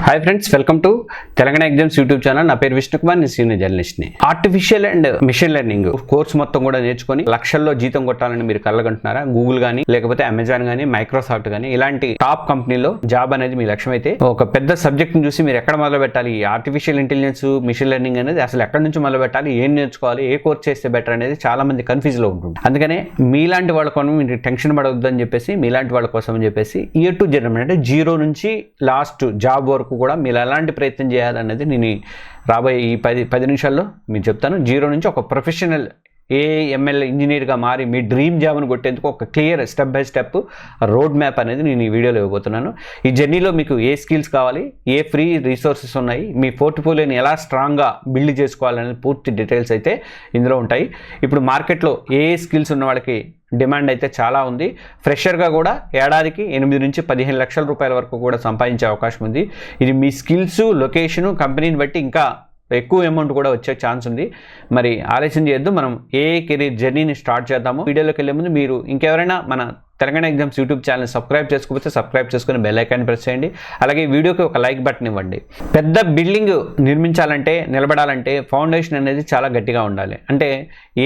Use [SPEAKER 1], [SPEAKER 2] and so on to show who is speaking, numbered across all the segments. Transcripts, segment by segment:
[SPEAKER 1] Hi friends, welcome to Telangana exams YouTube channel. నా పేరు విష్ణు కుమార్, నేను సీనియర్ జర్నలిస్ట్ని. Artificial and machine learning course మొత్తం కూడా నేర్చుకొని లక్షల్లో జీతం కొట్టాలని మీరు కలగంటున్నారా? గూగుల్ కానీ, లేకపోతే అమెజాన్ కానీ, మైక్రోసాఫ్ట్ కానీ ఇలాంటి టాప్ కంపెనీలో జాబ్ అనేది మీ లక్ష్యం అయితే ఒక పెద్ద సబ్జెక్ట్ని చూసి మీరు ఎక్కడ మొదలు పెట్టాలి, ఈ ఆర్టిఫిషియల్ ఇంటెలిజెన్స్, మిషన్ లెర్నింగ్ అనేది అసలు ఎక్కడి నుంచి మొదలు పెట్టాలి, ఏం నేర్చుకోవాలి, ఏ కోర్స్ చేస్తే బెటర్ అనేది చాలా మంది కన్ఫ్యూజ్లో ఉంటుంది. అందుకనే మీలాంటి వాళ్ళ కోసం మీరు టెన్షన్ పడవద్దు అని చెప్పేసి, మీలాంటి వాళ్ళ కోసం అని చెప్పేసి ఇయర్ టు జర్నల్ అంటే జీరో నుంచి లాస్ట్ జాబ్ వరకు కూడా మీరు ఎలాంటి ప్రయత్నం చేయాలనేది నేను రాబోయే ఈ 10 నిమిషాల్లో మీకు చెప్తాను. జీరో నుంచి ఒక ప్రొఫెషనల్ ఏఎంఎల్ ఇంజనీర్గా మారి మీ డ్రీమ్ జాబ్ను కొట్టేందుకు ఒక clear step by step road map అనేది నేను ఈ వీడియోలో ఇవ్వబోతున్నాను. ఈ జర్నీలో మీకు ఏ స్కిల్స్ కావాలి, ఏ ఫ్రీ రిసోర్సెస్ ఉన్నాయి, మీ పోర్ట్ఫోలియోని ఎలా స్ట్రాంగ్గా బిల్డ్ చేసుకోవాలనేది పూర్తి డీటెయిల్స్ అయితే ఇందులో ఉంటాయి. ఇప్పుడు మార్కెట్లో ఏ స్కిల్స్ ఉన్న వాళ్ళకి డిమాండ్ అయితే చాలా ఉంది. ఫ్రెషర్గా కూడా ఏడాదికి 8 నుంచి 15 లక్షల రూపాయల వరకు కూడా సంపాదించే అవకాశం ఉంది. ఇది మీ స్కిల్స్, లొకేషను, కంపెనీని బట్టి ఇంకా ఎక్కువ అమౌంట్ కూడా వచ్చే ఛాన్స్ ఉంది. మరి ఆలోచన చేయొద్దు, మనం ఏ కెరీర్ జర్నీని స్టార్ట్ చేద్దాము. వీడియోలోకి వెళ్ళే ముందు మీరు ఇంకెవరైనా మన Telangana exams YouTube channel subscribe చేసుకోకపోతే సబ్స్క్రైబ్ చేసుకుని బెల్ ఐకాన్ ప్రెస్ చేయండి. అలాగే వీడియోకి ఒక లైక్ బటన్ ఇవ్వండి. పెద్ద బిల్డింగ్ నిర్మించాలంటే, నిలబడాలంటే ఫౌండేషన్ అనేది చాలా గట్టిగా ఉండాలి. అంటే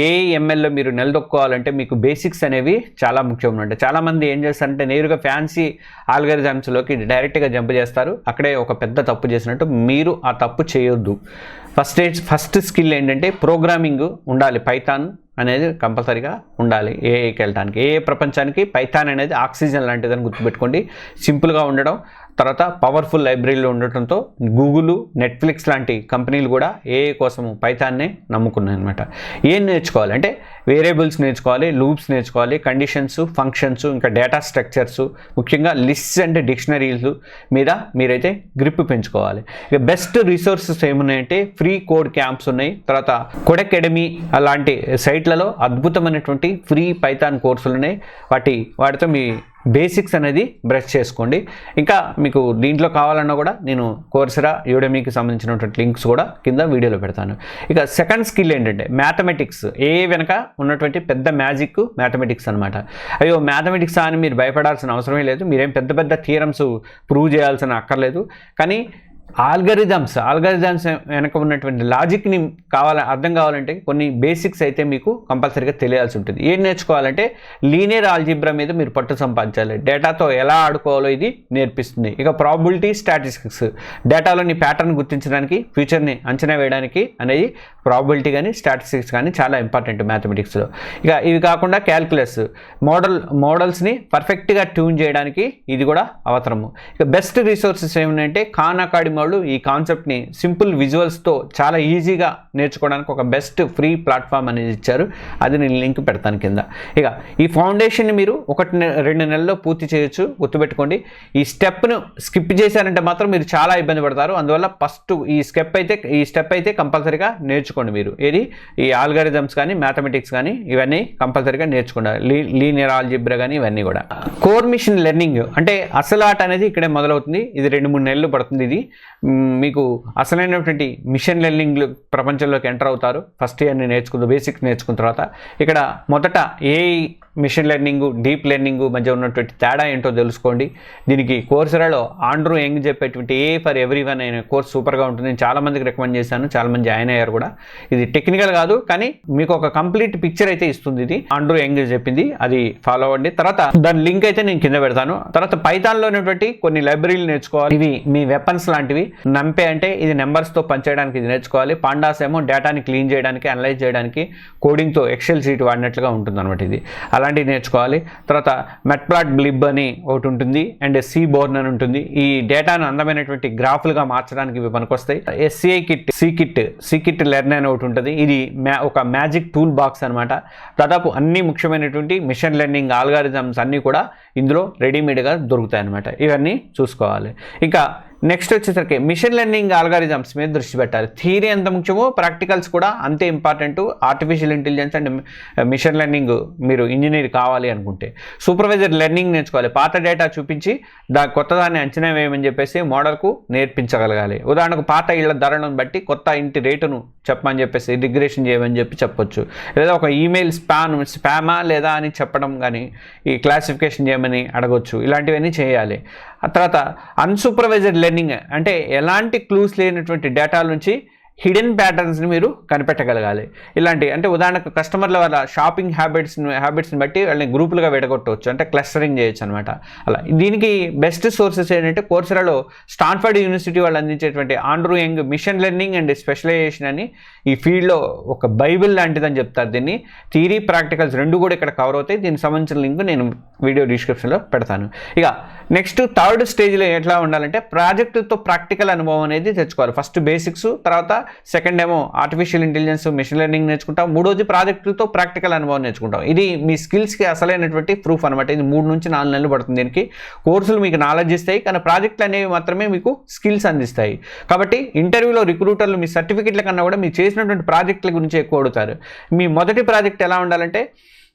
[SPEAKER 1] ఏఎంఎల్లో మీరు నిలదొక్కోవాలంటే మీకు బేసిక్స్ అనేవి చాలా ముఖ్యం. అంటే చాలామంది ఏం చేస్తారంటే నేరుగా ఫ్యాన్సీ ఆల్గరిథమ్స్లోకి డైరెక్ట్గా జంప్ చేస్తారు. అక్కడే ఒక పెద్ద తప్పు చేసినట్టు. మీరు ఆ తప్పు చేయొద్దు. ఫస్ట్ స్కిల్ ఏంటంటే ప్రోగ్రామింగ్ ఉండాలి. పైథాన్ అనేది కంపల్సరీగా ఉండాలి. ఏఐకి వెళ్ళడానికి, ఏ ప్రపంచానికి పైథాన్ అనేది ఆక్సిజన్ లాంటిదని గుర్తుపెట్టుకోండి. సింపుల్గా ఉండడం, తర్వాత పవర్ఫుల్ లైబ్రరీలో ఉండటంతో గూగుల్, నెట్ఫ్లిక్స్ లాంటి కంపెనీలు కూడా ఏఐ కోసము పైథాన్నే నమ్ముకున్నాయి అనమాట. ఏం నేర్చుకోవాలి అంటే వేరియబుల్స్ నేర్చుకోవాలి, లూప్స్ నేర్చుకోవాలి, కండిషన్స్, ఫంక్షన్స్, ఇంకా డేటా స్ట్రక్చర్స్, ముఖ్యంగా లిస్ట్స్ అండ్ డిక్షనరీస్ మీద మీరైతే గ్రిప్ పెంచుకోవాలి. ఇక బెస్ట్ రిసోర్సెస్ ఏమున్నాయంటే ఫ్రీ కోడ్ క్యాంప్స్ ఉన్నాయి. తర్వాత కోడ్ అకాడమీ అలాంటి సైట్లలో అద్భుతమైనటువంటి ఫ్రీ పైథాన్ కోర్సులు ఉన్నాయి. వాటితో మీ బేసిక్స్ అనేది బ్రష్ చేసుకోండి. ఇంకా మీకు దీంట్లో కావాలన్నా కూడా నేను కోర్సెరా, యూడెమీకి సంబంధించినటువంటి లింక్స్ కూడా కింద వీడియోలో పెడతాను. ఇక సెకండ్ స్కిల్ ఏంటంటే మ్యాథమెటిక్స్. ఏ వెనక ఉన్నటువంటి పెద్ద మ్యాజిక్ మ్యాథమెటిక్స్ అనమాట. అయ్యో మ్యాథమెటిక్స్ అని మీరు భయపడాల్సిన అవసరమే లేదు. మీరేం పెద్ద పెద్ద థియరమ్స్ ప్రూవ్ చేయాల్సిన అక్కర్లేదు. కానీ ఆల్గరిథమ్స్ వెనక ఉన్నటువంటి లాజిక్ని అర్థం కావాలంటే కొన్ని బేసిక్స్ అయితే మీకు కంపల్సరీగా తెలియాల్సి ఉంటుంది. ఏం నేర్చుకోవాలంటే లీనియర్ ఆల్జిబ్రా మీద మీరు పట్టు సంపాదించాలి. డేటాతో ఎలా ఆడుకోవాలో ఇది నేర్పిస్తుంది. ఇక ప్రాబబిలిటీ, స్టాటిస్టిక్స్, డేటాలోని ప్యాటర్న్ గుర్తించడానికి, ఫ్యూచర్ని అంచనా వేయడానికి అనేది ప్రాబబిలిటీ కానీ స్టాటిస్టిక్స్ కానీ చాలా ఇంపార్టెంట్ మ్యాథమెటిక్స్లో. ఇక ఇవి కాకుండా క్యాల్కులస్, మోడల్స్ని పర్ఫెక్ట్గా ట్యూన్ చేయడానికి ఇది కూడా అవసరము. ఇక బెస్ట్ రిసోర్సెస్ ఏమంటే ఖాన్ అకాడమీ వాళ్ళు ఈ కాన్సెప్ట్ని సింపుల్ విజువల్స్తో చాలా ఈజీగా నేర్చుకోవడానికి ఒక బెస్ట్ ఫ్రీ ప్లాట్ఫామ్ అనేది ఇచ్చారు. అది నేను లింక్ పెడతాను కింద. ఇక ఈ ఫౌండేషన్ని మీరు 1-2 నెలల్లో పూర్తి చేయొచ్చు. గుర్తుపెట్టుకోండి, ఈ స్టెప్ను స్కిప్ చేశారంటే మాత్రం మీరు చాలా ఇబ్బంది పడతారు. అందువల్ల ఫస్ట్ ఈ స్టెప్ అయితే కంపల్సరీగా నేర్చుకోండి. మీరు ఏది ఈ ఆల్గరిథమ్స్ కానీ, మ్యాథమెటిక్స్ కానీ ఇవన్నీ కంపల్సరీగా నేర్చుకోండి. లీనియర్ ఆల్జిబ్రా కానీ ఇవన్నీ కూడా. కోర్ మిషన్ లెర్నింగ్ అంటే అసలు ఆట అనేది ఇక్కడే మొదలవుతుంది. ఇది 2-3 నెలలు పడుతుంది. ఇది మీకు అసలైనటువంటి మిషన్ లెర్నింగ్ ప్రపంచంలోకి ఎంటర్ అవుతారు. ఫస్ట్ ఇయర్ని బేసిక్స్ నేర్చుకున్న తర్వాత ఇక్కడ మొదట AI, machine learning, deep learning మధ్య ఉన్నటువంటి తేడా ఏంటో తెలుసుకోండి. దీనికి కోర్సెరాలో ఆండ్రూ యంగ్ చెప్పేటువంటి ఏఐ ఫర్ ఎవ్రీవన్ అనే కోర్స్ సూపర్గా ఉంటుంది. నేను చాలామందికి రికమెండ్ చేశాను, చాలామంది జాయిన్ అయ్యారు కూడా. ఇది టెక్నికల్ కాదు కానీ మీకు ఒక కంప్లీట్ పిక్చర్ అయితే ఇస్తుంది. ఇది ఆండ్రూ యంగ్ చెప్పింది, అది ఫాలో అవ్వండి. తర్వాత దాని లింక్ అయితే నేను కింద పెడతాను. తర్వాత పైథాన్లో ఉన్నటువంటి కొన్ని లైబ్రరీలు నేర్చుకోవాలి. ఇవి మీ వెపన్స్ లాంటివి. నంపే అంటే ఇది నెంబర్స్తో పనిచేయడానికి ఇది నేర్చుకోవాలి. పాండాస్ ఏమో డేటాని క్లీన్ చేయడానికి, అనలైజ్ చేయడానికి కోడింగ్తో ఎక్సెల్ షీట్ వాడినట్లుగా ఉంటుంది అనమాట. ఇది అలాంటివి నేర్చుకోవాలి. తర్వాత మెట్ప్లాట్లిబ్ అని ఒకటి ఉంటుంది, అండ్ సి బోర్న్ అని ఉంటుంది. ఈ డేటాను అందమైనటువంటి గ్రాఫ్లుగా మార్చడానికి ఇవి పనికొస్తాయి. SCI kit, sci kit learn అని ఒకటి ఉంటుంది. ఇది ఒక మ్యాజిక్ టూల్ బాక్స్ అనమాట. దాదాపు అన్ని ముఖ్యమైనటువంటి మిషన్ లెర్నింగ్ ఆల్గారిథమ్స్ అన్నీ కూడా ఇందులో రెడీమేడ్గా దొరుకుతాయి అనమాట. ఇవన్నీ చూసుకోవాలి. ఇంకా నెక్స్ట్ వచ్చేసరికి మిషన్ లెర్నింగ్ ఆల్గారిథమ్స్ మీద దృష్టి పెట్టాలి. థియరీ ఎంత ముఖ్యమో ప్రాక్టికల్స్ కూడా అంతే important. Artificial intelligence and machine learning మీరు ఇంజనీర్ కావాలి అనుకుంటే సూపర్వైజర్ లెర్నింగ్ నేర్చుకోవాలి. పాత డేటా చూపించి కొత్తదాన్ని అంచనా వేయమని చెప్పేసి మోడల్కు నేర్పించగలగాలి. ఉదాహరణకు పాత ఇళ్ల ధరలను బట్టి కొత్త ఇంటి రేటును చెప్పమని చెప్పేసి రిగ్రెషన్ చేయమని చెప్పొచ్చు. లేదా ఒక ఈమెయిల్ స్పామా లేదా అని చెప్పడం కానీ ఈ క్లాసిఫికేషన్ చేయమని అడగొచ్చు. ఇలాంటివన్నీ చేయాలి. ఆ తర్వాత అన్సూపర్వైజర్డ్ లెర్నింగ్ అంటే ఎలాంటి క్లూస్ లేనటువంటి డేటా నుంచి హిడెన్ ప్యాటర్న్స్ని మీరు కనిపెట్టగలగాలి. ఇలాంటి అంటే ఉదాహరణకు కస్టమర్ల వాళ్ళ షాపింగ్ హ్యాబిట్స్ని బట్టి వాళ్ళని గ్రూపులుగా విడగొట్టవచ్చు, అంటే క్లస్టరింగ్ చేయొచ్చు అనమాట. అలా దీనికి బెస్ట్ సోర్సెస్ ఏంటంటే కోర్సెరాలో స్టాన్ఫర్డ్ యూనివర్సిటీ వాళ్ళు అందించేటువంటి Andrew Ng machine learning and specialization అని ఈ ఫీల్డ్లో ఒక బైబిల్ లాంటిదని చెప్తారు. దీన్ని థియరీ ప్రాక్టికల్స్ రెండు కూడా ఇక్కడ కవర్ అవుతాయి. దీనికి సంబంధించిన లింక్ నేను వీడియో డిస్క్రిప్షన్లో పెడతాను. ఇక నెక్స్ట్ థర్డ్ స్టేజ్లో ఎట్లా ఉండాలంటే ప్రాజెక్టుతో ప్రాక్టికల్ అనుభవం అనేది తెచ్చుకోవాలి. ఫస్ట్ బేసిక్స్, తర్వాత సెకండ్ ఏమో ఆర్టిఫిషియల్ ఇంటెలిజెన్స్ మిషన్ లెర్నింగ్ నేర్చుకుంటాం, మూడోది ప్రాజెక్టులతో ప్రాక్టికల్ అనుభవం నేర్చుకుంటాం. ఇది మీ స్కిల్స్కి అసలైనటువంటి ప్రూఫ్ అనమాట. ఇది 3 నుంచి 4 నెలలు పడుతుంది. దీనికి కోర్సులు మీకు నాలెడ్జ్ ఇస్తాయి, కానీ ప్రాజెక్టులు అనేవి మాత్రమే మీకు స్కిల్స్ అందిస్తాయి. కాబట్టి ఇంటర్వ్యూలో రిక్రూటర్లు మీ సర్టిఫికెట్ల కన్నా కూడా మీరు చేసినటువంటి ప్రాజెక్టుల గురించి ఎక్కువ అడుగుతారు. మీ మొదటి ప్రాజెక్ట్ ఎలా ఉండాలంటే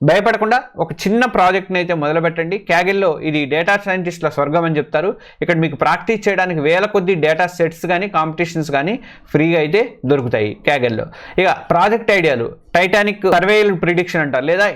[SPEAKER 1] భయపడకుండా ఒక చిన్న ప్రాజెక్ట్ని అయితే మొదలుపెట్టండి. క్యాగిల్లో ఇది డేటా సైంటిస్టుల స్వర్గం అని చెప్తారు. ఇక్కడ మీకు ప్రాక్టీస్ చేయడానికి వేల కొద్ది డేటా సెట్స్ కానీ కాంపిటీషన్స్ కానీ ఫ్రీగా అయితే దొరుకుతాయి క్యాగిల్లో. ఇక ప్రాజెక్ట్ ఐడియాలు టైటానిక్ సర్వేయల్ ప్రిడిక్షన్ అంటారు, లేదా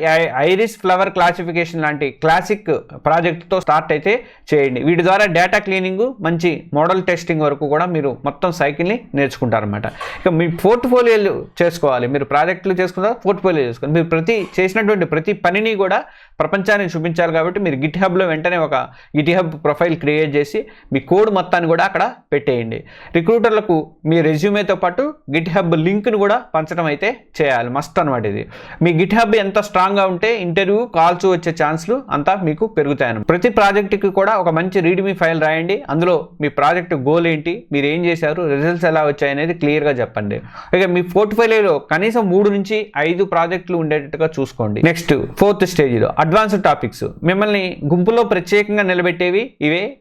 [SPEAKER 1] ఐరిస్ ఫ్లవర్ క్లాసిఫికేషన్ లాంటి క్లాసిక్ ప్రాజెక్ట్తో స్టార్ట్ అయితే చేయండి. వీటి ద్వారా డేటా క్లీనింగ్, మంచి మోడల్ టెస్టింగ్ వరకు కూడా మీరు మొత్తం సైకిల్ని నేర్చుకుంటారనమాట. ఇక మీ పోర్ట్ఫోలియోలు చేసుకోవాలి. మీరు ప్రాజెక్టులు చేసుకుంటారు, పోర్ట్ఫోలియో చేసుకోవాలి. మీరు చేసినటువంటి ప్రతి పనిని కూడా ప్రపంచానికి చూపించాలి. కాబట్టి మీరు గిట్ హబ్లో వెంటనే ఒక గిట్ హబ్ ప్రొఫైల్ క్రియేట్ చేసి మీ కోడ్ మొత్తాన్ని కూడా అక్కడ పెట్టేయండి. రిక్రూటర్లకు మీ రెజ్యూమేతో పాటు గిట్ హబ్ లింక్ను కూడా పంచడం అయితే చేయాలి, మస్ట్ అనమాట. ఇది మీ గిట్ హబ్ ఎంత స్ట్రాంగ్గా ఉంటే ఇంటర్వ్యూ కాల్స్ వచ్చే ఛాన్స్లు అంతా మీకు పెరుగుతాయి. ప్రతి ప్రాజెక్టుకి కూడా ఒక మంచి రీడ్మీ ఫైల్ రాయండి. అందులో మీ ప్రాజెక్ట్ గోల్ ఏంటి, మీరు ఏం చేశారు, రిజల్ట్స్ ఎలా వచ్చాయి అనేది క్లియర్గా చెప్పండి. ఇక మీ పోర్ట్ఫోలియోలో కనీసం 3 నుంచి 5 ప్రాజెక్టులు ఉండేటట్టుగా చూసుకోండి. నెక్స్ట్ 4th స్టేజ్లో అడ్వాన్స్డ్ టాపిక్స్. మిమ్మల్ని గుంపులో ప్రత్యేకంగా నిలబెట్టేవి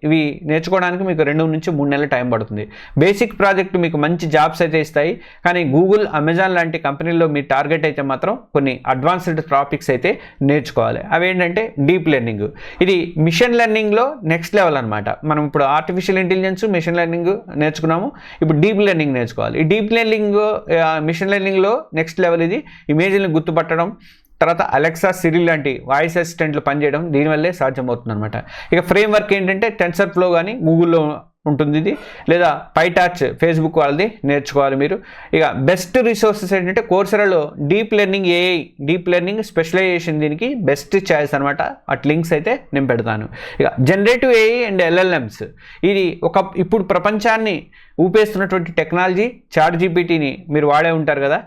[SPEAKER 1] ఇవి నేర్చుకోవడానికి మీకు 2 నుంచి 3 నెలల టైం పడుతుంది. బేసిక్ ప్రాజెక్టు మీకు మంచి జాబ్స్ అయితే ఇస్తాయి, కానీ గూగుల్, అమెజాన్ లాంటి కంపెనీల్లో మీ టార్గెట్ అయితే మాత్రం కొన్ని అడ్వాన్స్డ్ టాపిక్స్ అయితే నేర్చుకోవాలి. అవి ఏంటంటే డీప్ లెర్నింగ్. ఇది మిషన్ లెర్నింగ్లో నెక్స్ట్ లెవెల్ అనమాట. మనం ఇప్పుడు ఆర్టిఫిషియల్ ఇంటెలిజెన్స్, మిషన్ లెర్నింగ్ నేర్చుకున్నాము, ఇప్పుడు డీప్ లెర్నింగ్ నేర్చుకోవాలి. ఈ డీప్ లెర్నింగ్ మిషన్ లెర్నింగ్లో నెక్స్ట్ లెవెల్ ఇది. ఇమేజ్ని గుర్తుపట్టడం, తర్వాత అలెక్సా, సిరి లాంటి వాయిస్ అసిస్టెంట్లు పనిచేయడం దీనివల్లే సాధ్యమవుతుంది అనమాట. ఇక ఫ్రేమ్వర్క్ ఏంటంటే టెన్సర్ఫ్లో కానీ గూగుల్లో ఉంటుంది ఇది, లేదా పైటార్చ్ ఫేస్బుక్ వాళ్ళది నేర్చుకోవాలి మీరు. ఇక బెస్ట్ రిసోర్సెస్ ఏంటంటే కోర్సెరాలో deep learning AI, deep learning specialisation దీనికి బెస్ట్ చాయిస్ అనమాట. అట్ లింక్స్ అయితే నేను పెడతాను. ఇక జనరేటివ్ ఏఐ అండ్ ఎల్ఎల్ఎంస్, ఇది ఇప్పుడు ప్రపంచాన్ని ఊపేస్తున్నటువంటి టెక్నాలజీ. చాట్ జీపీటీని మీరు వాడే ఉంటారు కదా,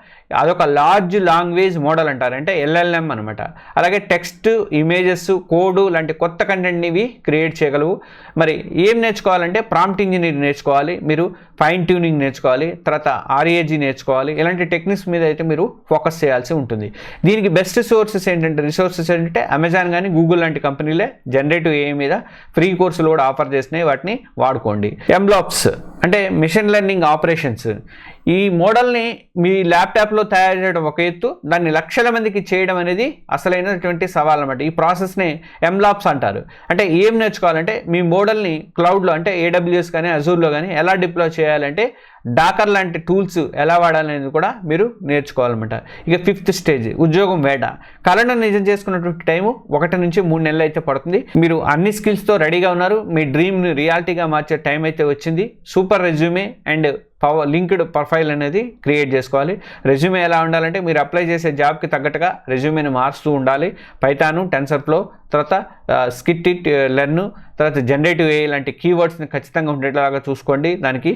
[SPEAKER 1] అదొక లార్జ్ లాంగ్వేజ్ మోడల్ అంటారు, అంటే ఎల్ఎల్ఎం అనమాట. అలాగే టెక్స్ట్, ఇమేజెస్, కోడ్ లాంటి కొత్త కంటెంట్ని ఇవి క్రియేట్ చేయగలవు. మరి ఏం నేర్చుకోవాలంటే ప్రాంప్ట్ ఇంజనీరింగ్ నేర్చుకోవాలి, మీరు ఫైన్ ట్యూనింగ్ నేర్చుకోవాలి, తర్వాత ఆర్ఏజీ నేర్చుకోవాలి. ఇలాంటి టెక్నిక్స్ మీద అయితే మీరు ఫోకస్ చేయాల్సి ఉంటుంది. దీనికి బెస్ట్ రిసోర్సెస్ ఏంటంటే అమెజాన్ కానీ గూగుల్ లాంటి కంపెనీలే జనరేటివ్ ఏఐ మీద ఫ్రీ కోర్సులు కూడా ఆఫర్ చేసినాయి, వాటిని వాడుకోండి. ఎంబ్లాప్స్ అంటే మిషన్ లెర్నింగ్ ఆపరేషన్స్. ఈ మోడల్ని మీ ల్యాప్టాప్లో తయారు చేయడం ఒక ఎత్తు, దాన్ని లక్షల మందికి చేయడం అనేది అసలైనటువంటి సవాల్ అనమాట. ఈ ప్రాసెస్ని ఎంలాప్స్ అంటారు. అంటే ఏం నేర్చుకోవాలంటే మీ మోడల్ని క్లౌడ్లో అంటే ఏడబ్ల్యూఎస్ కానీ అజూర్లో కానీ ఎలా డిప్లాయ్ చేయాలంటే డాకర్ లాంటి టూల్స్ ఎలా వాడాలనేది కూడా మీరు నేర్చుకోవాలన్నమాట. ఇక 5th స్టేజ్ ఉద్యోగం వేట. కళను నిజం చేసుకున్నటువంటి టైము 1 నుంచి 3 నెలలు అయితే పడుతుంది. మీరు అన్ని స్కిల్స్తో రెడీగా ఉన్నారు, మీ డ్రీమ్ని రియాలిటీగా మార్చే టైం అయితే వచ్చింది. Super resume and linked profile అనేది క్రియేట్ చేసుకోవాలి. రెజ్యూమే ఎలా ఉండాలంటే మీరు అప్లై చేసే జాబ్కి తగ్గట్టుగా రెజ్యూమేని మారుస్తూ ఉండాలి. పైథాను, టెన్సర్ఫ్లో, తర్వాత స్కిట్ లెర్న్, తర్వాత జనరేటివ్ ఏఐ లాంటి కీవర్డ్స్ని ఖచ్చితంగా ఉండేలాగా చూసుకోండి. దానికి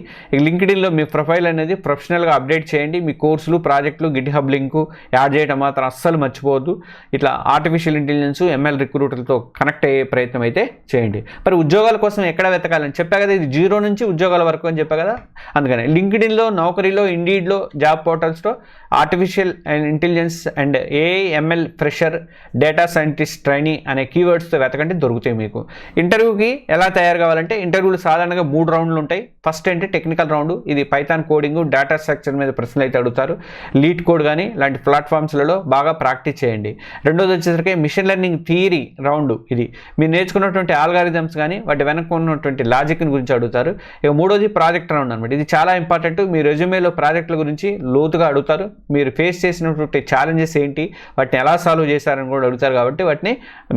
[SPEAKER 1] లింక్డ్ఇన్లో మీ ప్రొఫైల్ అనేది ప్రొఫెషనల్గా అప్డేట్ చేయండి. మీ కోర్సులు, ప్రాజెక్టులు, గిట్ హబ్ లింకు యాడ్ చేయడం మాత్రం అస్సలు మర్చిపోవద్దు. ఇట్లా ఆర్టిఫిషియల్ ఇంటెలిజెన్స్, ఎంఎల్ రిక్రూటర్లతో కనెక్ట్ అయ్యే ప్రయత్నం అయితే చేయండి. మరి ఉద్యోగాల కోసం ఎక్కడ వెతకాలని చెప్పా కదా, ఇది 0 నుంచి ఉద్యోగాల వరకు అని చెప్పా కదా. అందుకని లింక్డ్ఇన్లో, నౌకరీలో, ఇండీడ్లో, జాబ్ పోర్టల్స్లో artificial intelligence and AI, ML fresher, data scientist trainee అనే కీవర్డ్స్తో వెతకండి, దొరుకుతాయి మీకు. ఇంటర్వ్యూకి ఎలా తయారు కావాలంటే ఇంటర్వ్యూలు సాధారణంగా 3 రౌండ్లు ఉంటాయి. ఫస్ట్ అంటే టెక్నికల్ రౌండ్, ఇది పైథాన్ కోడింగ్, డేటా స్ట్రక్చర్ మీద ప్రశ్నలు అయితే అడుగుతారు. లీడ్ కోడ్ కానీ ఇలాంటి ప్లాట్ఫామ్స్లలో బాగా ప్రాక్టీస్ చేయండి. రెండోది వచ్చేసరికి మిషన్ లెర్నింగ్ థియరీ రౌండ్, ఇది మీరు నేర్చుకున్నటువంటి ఆల్గారిథమ్స్ కానీ వాటి వెనక ఉన్నటువంటి లాజిక్ని గురించి అడుగుతారు. ఇక మూడోది ప్రాజెక్ట్ రౌండ్ అనమాట. ఇది చాలా ఇంపార్టెంట్. మీ రెజ్యూమేలో ప్రాజెక్టుల గురించి లోతుగా అడుగుతారు. మీరు ఫేస్ చేసినటువంటి ఛాలెంజెస్ ఏంటి, వాటిని ఎలా సాల్వ్ చేశారని కూడా అడుగుతారు. కాబట్టి వాటిని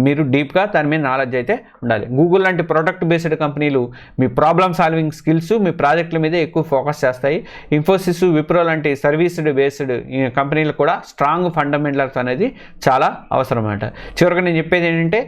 [SPEAKER 1] మీరు డీప్గా దాని మీద నాలెడ్జ్ అయితే ఉండాలి. గూగుల్ లాంటి ప్రోడక్ట్ బేస్డ్ కంపెనీలు మీ ప్రాబ్లమ్ సాల్వింగ్ స్కిల్స్, మీ ప్రాజెక్టుల మీద ఎక్కువ ఫోకస్ చేస్తాయి. ఇన్ఫోసిస్, విప్రో లాంటి సర్వీస్ బేస్డ్ కంపెనీలు కూడా స్ట్రాంగ్ ఫండమెంటల్స్ అనేది చాలా అవసరం అన్నమాట. చివరిగా నేను చెప్పేది ఏంటంటే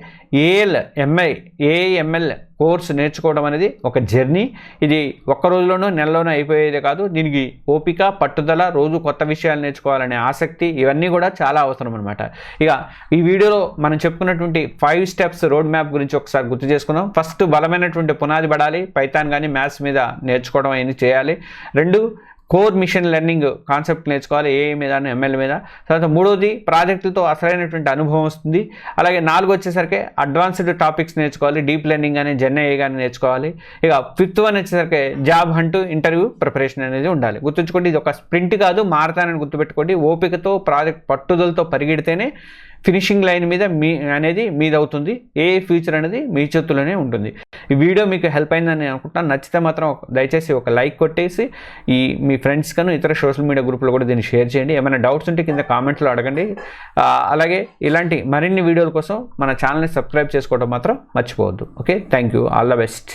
[SPEAKER 1] ఏఐఎంఎల్ కోర్స్ నేర్చుకోవడం అనేది ఒక జర్నీ. ఇది ఒక్క రోజులోనో నెలలోనో అయిపోయేదే కాదు. దీనికి ఓపిక, పట్టుదల, రోజు కొత్త విషయాలు నేర్చుకోవాలనే ఆసక్తి, ఇవన్నీ కూడా చాలా అవసరం అనమాట. ఇక ఈ వీడియోలో మనం చెప్పుకున్నటువంటి 5 స్టెప్స్ రోడ్ మ్యాప్ గురించి ఒకసారి గుర్తు చేసుకున్నాం. ఫస్ట్, బలమైనటువంటి పునాది పడాలి. పైథాన్ కానీ మ్యాథ్స్ మీద నేర్చుకోవడం అనేది చేయాలి. 2, కోర్ మిషన్ లెర్నింగ్ కాన్సెప్ట్ నేర్చుకోవాలి, ఏఐ మీద, ఎంఎల్ మీద. తర్వాత 3వది, ప్రాజెక్టులతో అసలైనటువంటి అనుభవం వస్తుంది. అలాగే 4 వచ్చేసరికి అడ్వాన్స్డ్ టాపిక్స్ నేర్చుకోవాలి, డీప్ లెర్నింగ్ కానీ జెన్ఏఐ కానీ నేర్చుకోవాలి. ఇక 5th వన్ వచ్చేసరికి జాబ్ హంట్, ఇంటర్వ్యూ ప్రిపరేషన్ అనేది ఉండాలి. గుర్తుంచుకోండి, ఇది ఒక స్ప్రింట్ కాదు, మారతానని గుర్తుపెట్టుకోండి. ఓపికతో, ప్రాజెక్ట్ పట్టుదలతో పరిగెడితేనే ఫినిషింగ్ లైన్ మీద అనేది మీదవుతుంది. ఏ ఫ్యూచర్ అనేది మీ చేతుల్లోనే ఉంటుంది. ఈ వీడియో మీకు హెల్ప్ అయిందని నేను అనుకుంటున్నాను. నచ్చితే మాత్రం దయచేసి ఒక లైక్ కొట్టేసి మీ ఫ్రెండ్స్ కను ఇతర సోషల్ మీడియా గ్రూప్లో కూడా దీన్ని షేర్ చేయండి. ఏమైనా డౌట్స్ ఉంటే కింద కామెంట్లో అడగండి. అలాగే ఇలాంటి మరిన్ని వీడియోల కోసం మన ఛానల్ని సబ్స్క్రైబ్ చేసుకోవడం మాత్రం మర్చిపోవద్దు. Okay, thank you, all the best.